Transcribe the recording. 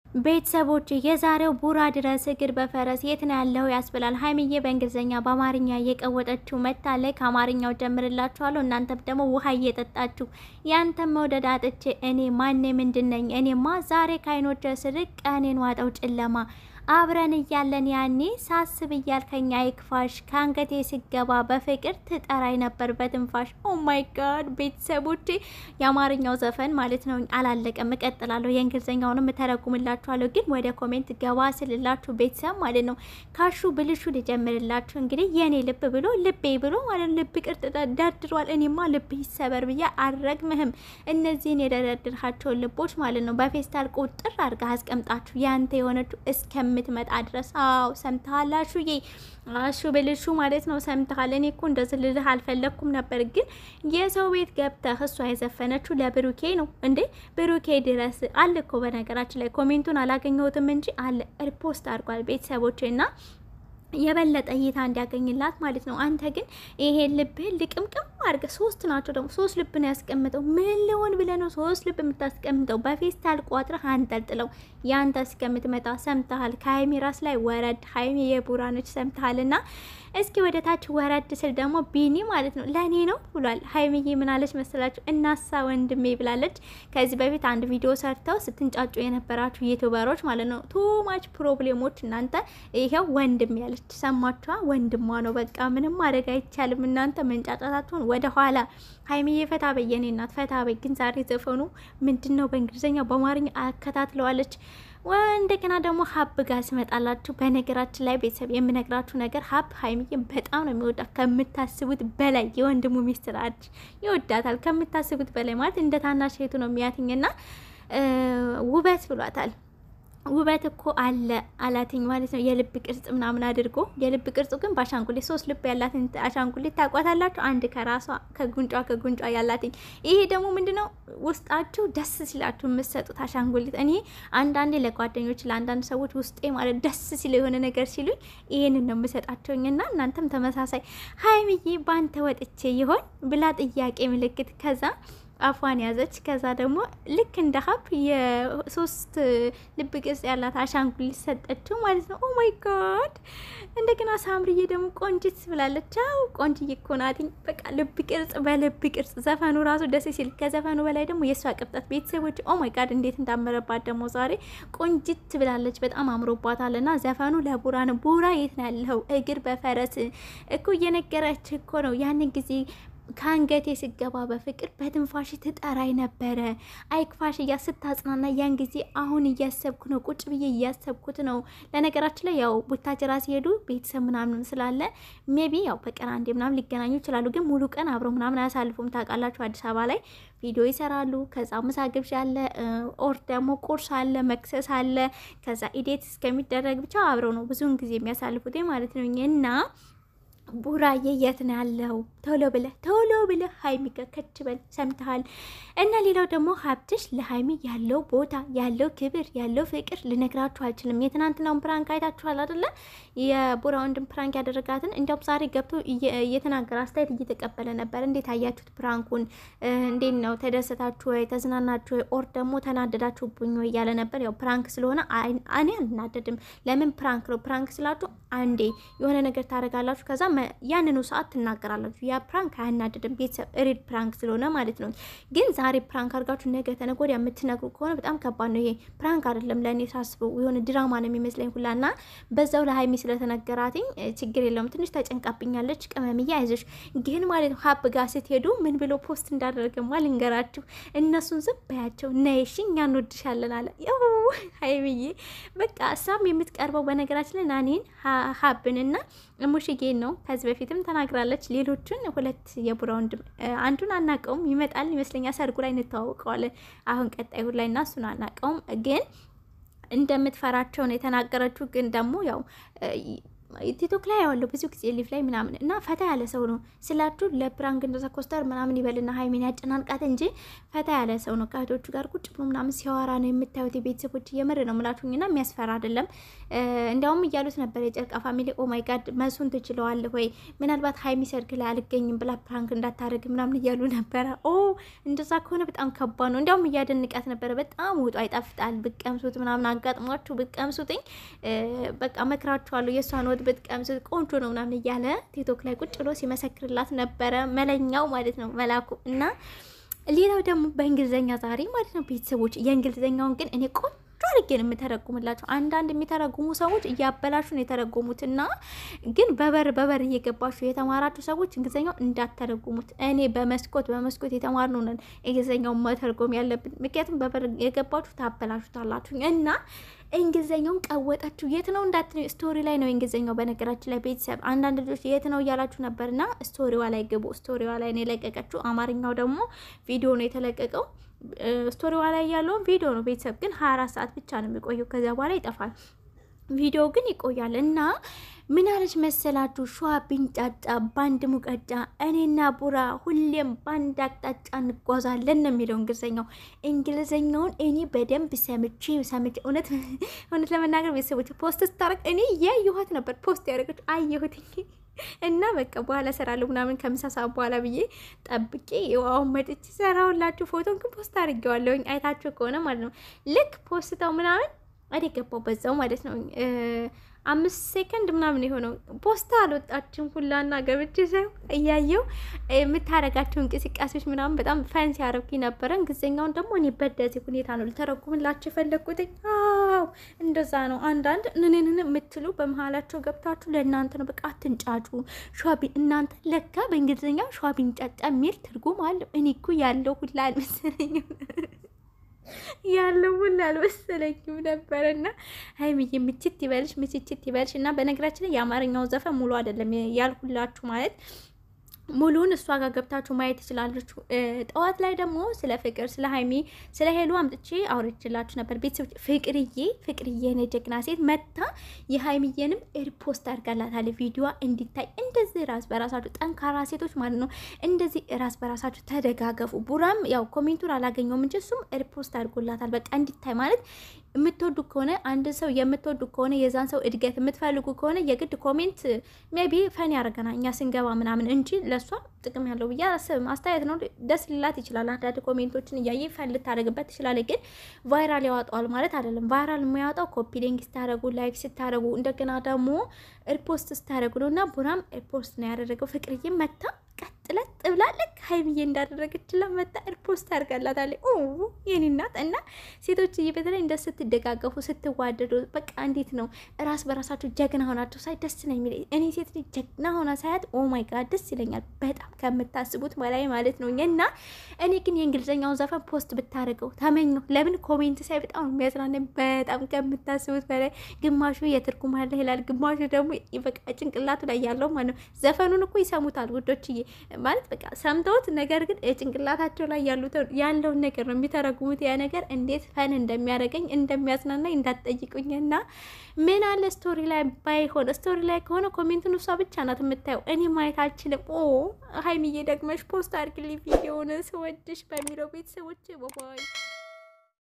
ቤተሰቦች የዛሬው ቡራ ድረስ እግር በፈረስ የት ነው ያለው ያስብላል። ሀይሚዬ በእንግሊዝኛ በአማርኛ እየቀወጠችው መታለች። ከአማርኛው ጀምርላችኋለሁ። እናንተም ደግሞ ውሃ እየጠጣችሁ ያንተም መውደድ አጥቼ እኔ ማን ምንድነኝ? እኔማ ዛሬ ካይኖች ስርቅ ቀኔን ዋጠው ጨለማ አብረን እያለን ያኔ ሳስብ እያልከኝ አይክፋሽ ካንገቴ ሲገባ በፍቅር ትጠራይ ነበር በትንፋሽ። ኦ ማይ ጋድ ቤተሰቦቼ የአማርኛው ዘፈን ማለት ነው አላለቀም፣ እቀጥላለሁ። የእንግሊዝኛውንም ተረጉምላችኋለሁ። ግን ወደ ኮሜንት ገባ ስልላችሁ ቤተሰብ ማለት ነው ካሹ ብልሹ ልጀምርላችሁ። እንግዲህ የኔ ልብ ብሎ ልቤ ብሎ ማለት ልብ ቅርጥ ደርድሯል። እኔማ ልብ ይሰበር ብዬ አልረግምህም። እነዚህን የደረድርሃቸውን ልቦች ማለት ነው በፌስታል ቁጥር አድርጋ አስቀምጣችሁ ያንተ የሆነችው እስከም ምትመጣ ድረስ። አዎ ሰምተሃል አሹዬ፣ አሹ ብልሹ ማለት ነው ሰምተሃል። እኔ እኮ እንደዚህ ልልህ አልፈለኩም ነበር፣ ግን የሰው ቤት ገብተህ እሷ የዘፈነችው ለብሩኬ ነው እንዴ? ብሩኬ ድረስ አለ እኮ በነገራችን ላይ ኮሜንቱን አላገኘሁትም እንጂ አለ ሪፖስት አድርጓል ቤተሰቦቼና የበለጠ እይታ እንዲያገኝላት ማለት ነው። አንተ ግን ይሄን ልብህን ልቅምቅም አድርገ ሶስት ናቸው ደግሞ ሶስት ልብ ነው ያስቀምጠው። ምን ሊሆን ብለህ ነው ሶስት ልብ የምታስቀምጠው? በፌስታል ቋጥረህ አንጠልጥለው ያንተ እስከምትመጣ። ሰምተሃል? ከሀይሚ ራስ ላይ ወረድ። ሀይሚ የቡራ ነች ሰምተሃልና። እስኪ ወደ ታች ወረድ ስል ደግሞ ቢኒ ማለት ነው ለኔ ነው ብሏል። ሀይሚዬ ምን አለች መሰላችሁ? እናሳ ወንድሜ ብላለች። ከዚህ በፊት አንድ ቪዲዮ ሰርተው ስትንጫጩ የነበራችሁ ዩቲዩበሮች ማለት ነው ቱማች ፕሮብሌሞች እናንተ ይሄው ወንድሜ ያለች ሰማችኋ? ወንድሟ ነው በቃ ምንም ማድረግ አይቻልም። እናንተ መንጫጫታችሁን ወደ ኋላ። ሀይሚዬ ፈታ በየኔ እናት ፈታ በይ። ግን ዛሬ ዘፈኑ ምንድነው በእንግሊዝኛ በአማርኛ አከታትለዋለች። እንደገና ደግሞ ሀብ ጋር ሲመጣላችሁ በነገራችን ላይ ቤተሰብ የምነግራችሁ ነገር ሀብ ሀይሚዬን በጣም ነው የሚወዳት ከምታስቡት በላይ። የወንድሙ ሚስት ናት፣ ይወዳታል ከምታስቡት በላይ ማለት እንደ ታናሽ እህቱ ነው የሚያትኝና ውበት ብሏታል። ውበት እኮ አለ አላትኝ ማለት ነው። የልብ ቅርጽ ምናምን አድርጎ የልብ ቅርጹ ግን በአሻንጉሊት ሶስት ልብ ያላትን አሻንጉሊት ታቋታላችሁ። አንድ ከራሷ ከጉንጯ ያላትኝ። ይሄ ደግሞ ምንድነው ውስጣችሁ ደስ ሲላችሁ የምትሰጡት አሻንጉሊት። እኔ አንዳንዴ ለጓደኞች ለአንዳንድ ሰዎች ውስጤ ማለት ደስ ሲል የሆነ ነገር ሲሉኝ ይሄንን ነው የምሰጣቸውኝና እናንተም ተመሳሳይ ሀይሚዬ ባንተ ወጥቼ ይሆን ብላ ጥያቄ ምልክት ከዛ አፏን ያዘች። ከዛ ደግሞ ልክ እንደ ሀብ የሶስት ልብ ቅርጽ ያላት አሻንጉሊት ሰጠችው ማለት ነው። ኦ ማይ ጋድ። እንደገና ሳምሪዬ ደግሞ ቆንጂት ብላለች። አው ቆንጂዬ እኮ ናት። በቃ ልብ ቅርጽ በልብ ቅርጽ። ዘፈኑ ራሱ ደስ ሲል ከዘፈኑ በላይ ደግሞ የሷ ቅብጠት ቤተሰቦች ኦ ማይ ጋድ እንዴት እንዳመረባት ደግሞ ዛሬ ቆንጂት ብላለች። በጣም አምሮባታልና ዘፈኑ ለቡራ ነው። ቡራ የት ነው ያለው? እግር በፈረስ እኮ እየነገረች እኮ ነው ያንን ጊዜ ካንገቴ ሲገባ በፍቅር በትንፋሽ ትጠራይ ነበረ አይክፋሽ እያስታጽናና ያን ጊዜ አሁን እያሰብኩ ነው፣ ቁጭ ብዬ እያሰብኩት ነው። ለነገራችን ላይ ያው ቡታጅራ ሲሄዱ ቤተሰብ ምናምን ስላለ ሜቢ ያው በቀን አንዴ ምናምን ሊገናኙ ይችላሉ። ግን ሙሉ ቀን አብረው ምናምን አያሳልፉም። ታውቃላችሁ አዲስ አበባ ላይ ቪዲዮ ይሰራሉ። ከዛ ምሳ ግብዣ አለ፣ ኦር ደግሞ ቁርስ አለ፣ መክሰስ አለ። ከዛ ኢዴት እስከሚደረግ ብቻ አብረው ነው ብዙውን ጊዜ የሚያሳልፉት ማለት ነው። እና ቡራዬ የት ነው ያለው? ቶሎ ብለህ ሀይሚ ጋር ከች በል ሰምተሃል? እና ሌላው ደግሞ ሀብትሽ ለሀይሚ ያለው ቦታ ያለው ክብር ያለው ፍቅር ልነግራችሁ አልችልም። የትናንትናውን ፕራንክ አይታችኋል አይደለ? የቡራ ወንድም ፕራንክ ያደረጋትን እንዲያውም ዛሬ ገብቶ እየተናገረ አስተያየት እየተቀበለ ነበር። እንዴት አያችሁት ፕራንኩን? እንዴት ነው ተደሰታችሁ ወይ ተዝናናችሁ ወይ ኦር ደግሞ ተናደዳችሁብኝ ወይ እያለ ነበር። ያው ፕራንክ ስለሆነ እኔ አልናደድም። ለምን ፕራንክ ነው። ፕራንክ ስላችሁ አንዴ የሆነ ነገር ታደርጋላችሁ ከዛ ያንኑ ሰዓት ትናገራላችሁ። ያ ፕራንክ አያናድድም ቤተሰብ ሪድ ፕራንክ ስለሆነ ማለት ነው። ግን ዛሬ ፕራንክ አድርጋችሁ ነገ ተነገ ወዲያ የምትነግሩ ከሆነ በጣም ከባድ ነው። ይሄ ፕራንክ አይደለም ለእኔ ሳስበው የሆነ ድራማ ነው የሚመስለኝ ሁላና በዛው ለሀይሚ ስለተነገራትኝ ችግር የለውም። ትንሽ ተጨንቃብኛለች ቅመምዬ አይዞሽ። ግን ማለት ነው ሀብ ጋር ስትሄዱ ምን ብሎ ፖስት እንዳደረገማ ልንገራችሁ። እነሱን ዝም በያቸው ነይሽ እኛ እንወድሻለን አለ ሀይሚዬ። በቃ እሷም የምትቀርበው በነገራችን ላይ ናኔን ሀብንና ሙሽጌን ነው። ከዚህ በፊትም ተናግራለች። ሌሎቹን ሁለት የቡራ ወንድም አንዱን አናቀውም ይመጣል ይመስለኛል ሰርጉ ላይ እንተዋወቀዋለን። አሁን ቀጣይ ላይ እና እሱን አናቀውም ግን እንደምትፈራቸው ነው የተናገረችው። ግን ደግሞ ያው ቲክቶክ ላይ ያለው ብዙ ጊዜ ሊፍ ላይ ምናምን እና ፈታ ያለ ሰው ነው ስላችሁ ለፕራንክ እንደዛ ኮስተር ምናምን ይበልና ሃይሚን ያጨናንቃት እንጂ ፈታ ያለ ሰው ነው። ከእህቶቹ ጋር ቁጭ ብሎ ምናምን ሲያወራ ነው የምታዩት። የቤተሰቦች የምር ነው ምላችሁኝና የሚያስፈራ አይደለም። እንዲያውም እያሉት ነበር የጨርቃ ፋሚሊ ኦ ማይ ጋድ መሱን ትችለዋለህ ወይ ምናልባት ሃይሚ ሰርግ ላይ አልገኝም ብላ ፕራንክ እንዳታረግ ምናምን እያሉ ነበረ። ኦ እንደዛ ከሆነ በጣም ከባድ ነው። እንዲያውም እያደንቃት ነበረ። በጣም ወጡ አይጣፍጣል ብቀምሱት ምናምን አጋጥሟችሁ ብቀምሱትኝ በቃ መክራችኋለሁ የሷን ብትቀምስ ቆንጆ ነው ምናምን እያለ ቲክቶክ ላይ ቁጭ ብሎ ሲመሰክርላት ነበረ። መለኛው ማለት ነው መላኩ። እና ሌላው ደግሞ በእንግሊዘኛ ዛሬ ማለት ነው ቤተሰቦች የእንግሊዘኛውን ግን እኔ ቆንጆ አድርጌ ነው የምተረጉምላቸው። አንዳንድ የሚተረጉሙ ሰዎች እያበላሹ ነው የተረጉሙትና ግን በበር እየገባችሁ የተማራችሁ ሰዎች እንግሊዘኛው እንዳተረጉሙት። እኔ በመስኮት የተማርነው ነን እንግሊዘኛውን መተርጎም ያለብን። ምክንያቱም በበር የገባችሁ ታበላሹታላችሁ እና እንግሊዘኛውን ቀወጣችሁ የት ነው እንዳትነው ስቶሪ ላይ ነው እንግሊዘኛው። በነገራችን ላይ ቤተሰብ አንዳንድ ልጆች የት ነው እያላችሁ ነበርና ስቶሪዋ ላይ ግቡ። ስቶሪዋ ላይ ነው የለቀቀችው። አማርኛው ደግሞ ቪዲዮ ነው የተለቀቀው። ስቶሪዋ ላይ ያለውን ቪዲዮ ነው ቤተሰብ ግን 24 ሰዓት ብቻ ነው የሚቆየው። ከዛ በኋላ ይጠፋል። ቪዲዮ ግን ይቆያል። እና ምን አለች መሰላችሁ? ሸዋ ቢንጫጫ ባንድ ሙቀጫ እኔና ቡራ ሁሌም ባንድ አቅጣጫ እንጓዛለን ነው የሚለው እንግሊዘኛውን እኔ በደንብ ሰምቼ እውነት ለመናገር ቤተሰቦች ፖስት ስታረግ እኔ ያየኋት ነበር ፖስት ያደረገች አየሁት እና በቃ በኋላ ሰራለሁ ምናምን ከምሳ ሰዓት በኋላ ብዬ ጠብቄ አሁን መጥቼ ሰራውላችሁ። ፎቶን ግን ፖስት አድርጌዋለሁኝ አይታችሁ ከሆነ ማለት ነው። ልክ ፖስተው ምናምን አደገባው በዛው ማለት ነው 5 ሴከንድ ምናምን የሆነው ፖስታ አልወጣችም ሁላና ገብቼ ሰው እያየው የምታረጋቸው እንቅስቃሴዎች ምናምን በጣም ፈን ሲያረጉኝ ነበረ። እንግሊዘኛውን ደግሞ እኔ በደዚህ ሁኔታ ነው ልተረጉምላችሁ የፈለኩት። አዎ እንደዛ ነው። አንዳንድ ነነነ የምትሉ በመሃላቸው ገብታችሁ ለእናንተ ነው በቃ አትንጫጩ። ሸዋቢ እናንተ ለካ በእንግሊዘኛ ሸዋቢን ጫጫ የሚል ትርጉም አለው። እኔ እኮ ያለው ሁላ አልመሰለኝም አልመሰለኝም ነበርና ሃይሚዬ ምችት ይበልሽ እና በነገራችን ላይ የአማርኛው ዘፈን ሙሉ አይደለም ያልኩላችሁ ማለት ሙሉን እሷ ጋር ገብታችሁ ማየት ትችላላችሁ። ጠዋት ላይ ደግሞ ስለ ፍቅር ስለ ሃይሚ ስለ ሄሉ አምጥቼ አውርቼላችሁ ነበር ቤተሰቦች። ፍቅርዬ ነው ጀግና ሴት መታ የሃይሚዬንም ሪፖስት አድርጋላታለች ቪዲዮዋ እንዲታይ። እንደዚህ ራስ በራሳችሁ ጠንካራ ሴቶች ማለት ነው እንደዚህ ራስ በራሳችሁ ተደጋገፉ። ቡራም ያው ኮሜንቱን አላገኘውም እንጂ እሱም ሪፖስት አድርጎላታል በቃ እንዲታይ ማለት የምትወዱ ከሆነ አንድ ሰው የምትወዱ ከሆነ የዛን ሰው እድገት የምትፈልጉ ከሆነ የግድ ኮሜንት ሜቢ ፈን ያደርገናል እኛ ስንገባ ምናምን እንጂ ለሷ ጥቅም ያለው ብዬ አላስብም። አስተያየት ነው ደስ ሊላት ይችላል። አንዳንድ ኮሜንቶችን እያየ ፈን ልታደርግበት ትችላለች። ግን ቫይራል ያወጣዋል ማለት አይደለም። ቫይራል የሚያወጣው ኮፒ ሊንክ ስታደርጉ ላይክ ስታደርጉ እንደገና ደግሞ ሪፖስት ስታደርጉ ነውና ቡራም ሪፖስት ነው ያደረገው። ፍቅርዬ መታ ቀጥለት ብላለች ሃይሚዬ እንዳደረገችላት መታ ሪፖስት አድርጋላታለች። የኔ እናት እና ሴቶች በተለይ እንደ ስትደጋገፉ ስትዋደዱ በቃ እንዴት ነው ራስ በራሳችሁ ጀግና ሆናችሁ ሳይ ደስ ነው የሚለኝ። እኔ ሴት ልጅ ጀግና ሆና ሳያት ኦ ማይ ጋድ ደስ ይለኛል በጣም ከምታስቡት በላይ ማለት ነው። እና እኔ ግን የእንግሊዘኛውን ዘፈን ፖስት ብታደርገው ተመኘው። ለምን ኮሜንት ሳይ በጣም የሚያዝናናኝ በጣም ከምታስቡት በላይ። ግማሹ የትርጉም አለ ይላል፣ ግማሹ ደግሞ በቃ ጭንቅላቱ ላይ ያለው ማለት ነው። ዘፈኑን እኮ ይሰሙታል ውዶችዬ ማለት በቃ ሰምተውት ነገር ግን ጭንቅላታቸው ላይ ያለውን ነገር ነው የሚተረጉሙት። ያ ነገር እንዴት ፈን እንደሚያደርገኝ እንደሚያዝናናኝ እንዳትጠይቁኝና ምን አለ ስቶሪ ላይ ባይሆን ስቶሪ ላይ ከሆነ ኮሜንቱን እሷ ብቻ ናት የምታየው እኔ ማየት አልችልም። ሃይሚዬ ደግመሽ ፖስት አድርግልኝ ቪዲዮውን ስወድሽ በሚለው ቤተሰቦቼ ባይ